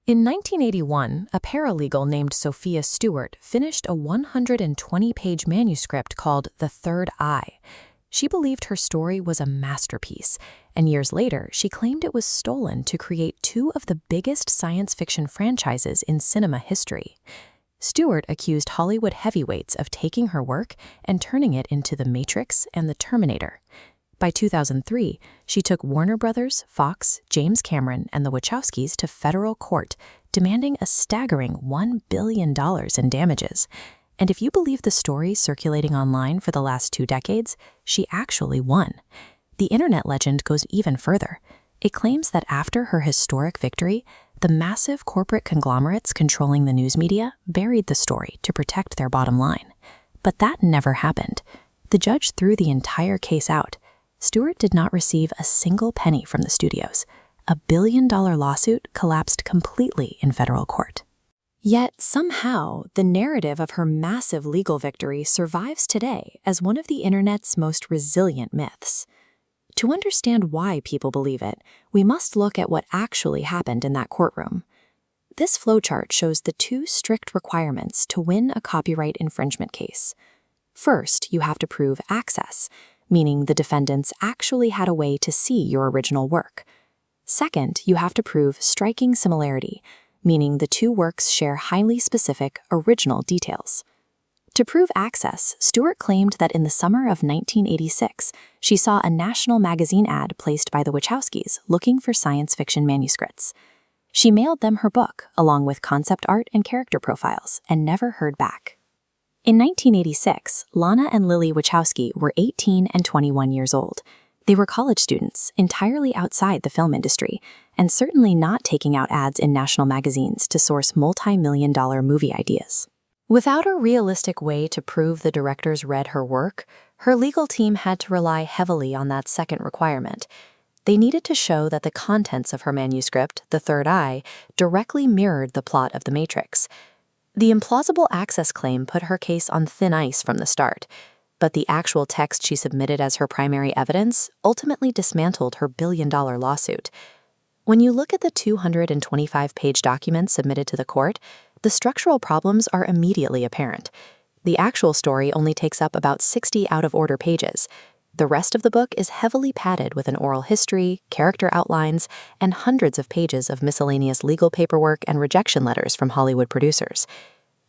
In 1981, a paralegal named Sophia Stewart finished a 120-page manuscript called The Third Eye. She believed her story was a masterpiece, and years later, she claimed it was stolen to create two of the biggest science fiction franchises in cinema history. Stewart accused Hollywood heavyweights of taking her work and turning it into The Matrix and The Terminator. By 2003, she took Warner Brothers, Fox, James Cameron, and the Wachowskis to federal court, demanding a staggering $1 billion in damages. And if you believe the story circulating online for the last 2 decades, she actually won. The internet legend goes even further. It claims that after her historic victory, the massive corporate conglomerates controlling the news media buried the story to protect their bottom line. But that never happened. The judge threw the entire case out. Stewart did not receive a single penny from the studios. A $1 billion lawsuit collapsed completely in federal court. Yet, somehow, the narrative of her massive legal victory survives today as one of the internet's most resilient myths. To understand why people believe it, we must look at what actually happened in that courtroom. This flowchart shows the 2 strict requirements to win a copyright infringement case. First, you have to prove access, meaning the defendants actually had a way to see your original work. Second, you have to prove striking similarity, meaning the 2 works share highly specific, original details. To prove access, Stewart claimed that in the summer of 1986, she saw a national magazine ad placed by the Wachowskis looking for science fiction manuscripts. She mailed them her book, along with concept art and character profiles, and never heard back. In 1986, Lana and Lily Wachowski were 18 and 21 years old. They were college students, entirely outside the film industry, and certainly not taking out ads in national magazines to source multi-million-dollar movie ideas. Without a realistic way to prove the directors read her work, her legal team had to rely heavily on that second requirement. They needed to show that the contents of her manuscript, The Third Eye, directly mirrored the plot of The Matrix. The implausible access claim put her case on thin ice from the start, but the actual text she submitted as her primary evidence ultimately dismantled her $1 billion lawsuit. When you look at the 225-page documents submitted to the court, the structural problems are immediately apparent. The actual story only takes up about 60 out-of-order pages. The rest of the book is heavily padded with an oral history, character outlines, and hundreds of pages of miscellaneous legal paperwork and rejection letters from Hollywood producers.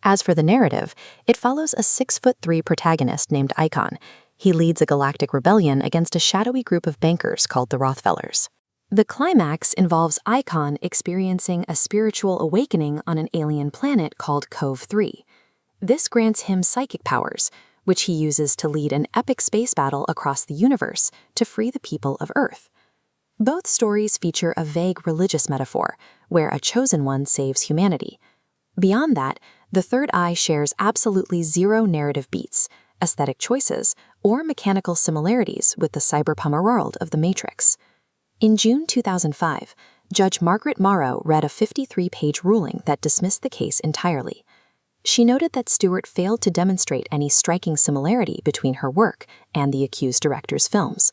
As for the narrative, it follows a 6'3" protagonist named Icon. He leads a galactic rebellion against a shadowy group of bankers called the Rothfellers. The climax involves Icon experiencing a spiritual awakening on an alien planet called Cove 3. This grants him psychic powers, which he uses to lead an epic space battle across the universe to free the people of Earth. Both stories feature a vague religious metaphor, where a chosen one saves humanity. Beyond that, The Third Eye shares absolutely zero narrative beats, aesthetic choices, or mechanical similarities with the cyberpunk world of The Matrix. In June 2005, Judge Margaret Morrow read a 53-page ruling that dismissed the case entirely. She noted that Stewart failed to demonstrate any striking similarity between her work and the accused director's films.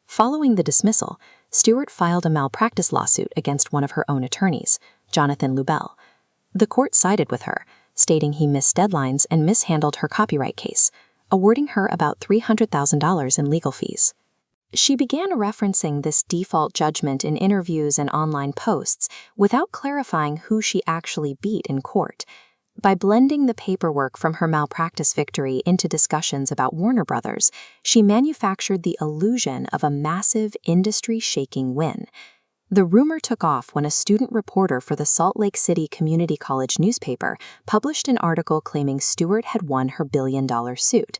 Following the dismissal, Stewart filed a malpractice lawsuit against one of her own attorneys, Jonathan Lubell. The court sided with her, stating he missed deadlines and mishandled her copyright case, awarding her about $300,000 in legal fees. She began referencing this default judgment in interviews and online posts without clarifying who she actually beat in court. By blending the paperwork from her malpractice victory into discussions about Warner Brothers, she manufactured the illusion of a massive, industry-shaking win. The rumor took off when a student reporter for the Salt Lake City Community College newspaper published an article claiming Stewart had won her $1 billion suit.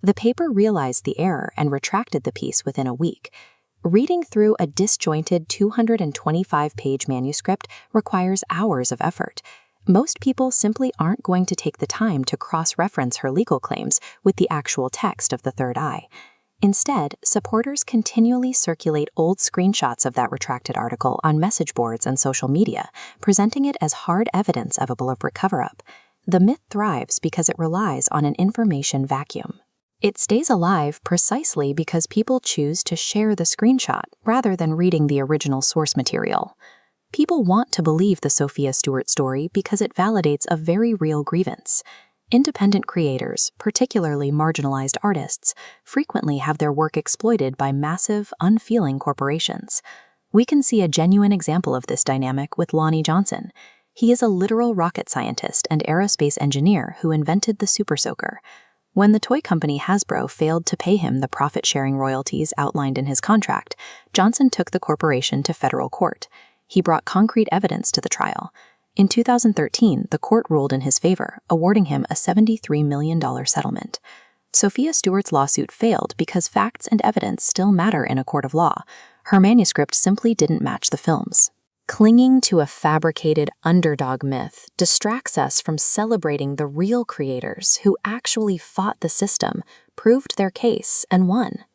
The paper realized the error and retracted the piece within a week. Reading through a disjointed 225-page manuscript requires hours of effort. Most people simply aren't going to take the time to cross-reference her legal claims with the actual text of The Third Eye. Instead, supporters continually circulate old screenshots of that retracted article on message boards and social media, presenting it as hard evidence of a beloved cover-up. The myth thrives because it relies on an information vacuum. It stays alive precisely because people choose to share the screenshot rather than reading the original source material. People want to believe the Sophia Stewart story because it validates a very real grievance. Independent creators, particularly marginalized artists, frequently have their work exploited by massive, unfeeling corporations. We can see a genuine example of this dynamic with Lonnie Johnson. He is a literal rocket scientist and aerospace engineer who invented the Super Soaker. When the toy company Hasbro failed to pay him the profit-sharing royalties outlined in his contract, Johnson took the corporation to federal court. He brought concrete evidence to the trial. In 2013, the court ruled in his favor, awarding him a $73 million settlement. Sophia Stewart's lawsuit failed because facts and evidence still matter in a court of law. Her manuscript simply didn't match the film's. Clinging to a fabricated underdog myth distracts us from celebrating the real creators who actually fought the system, proved their case, and won.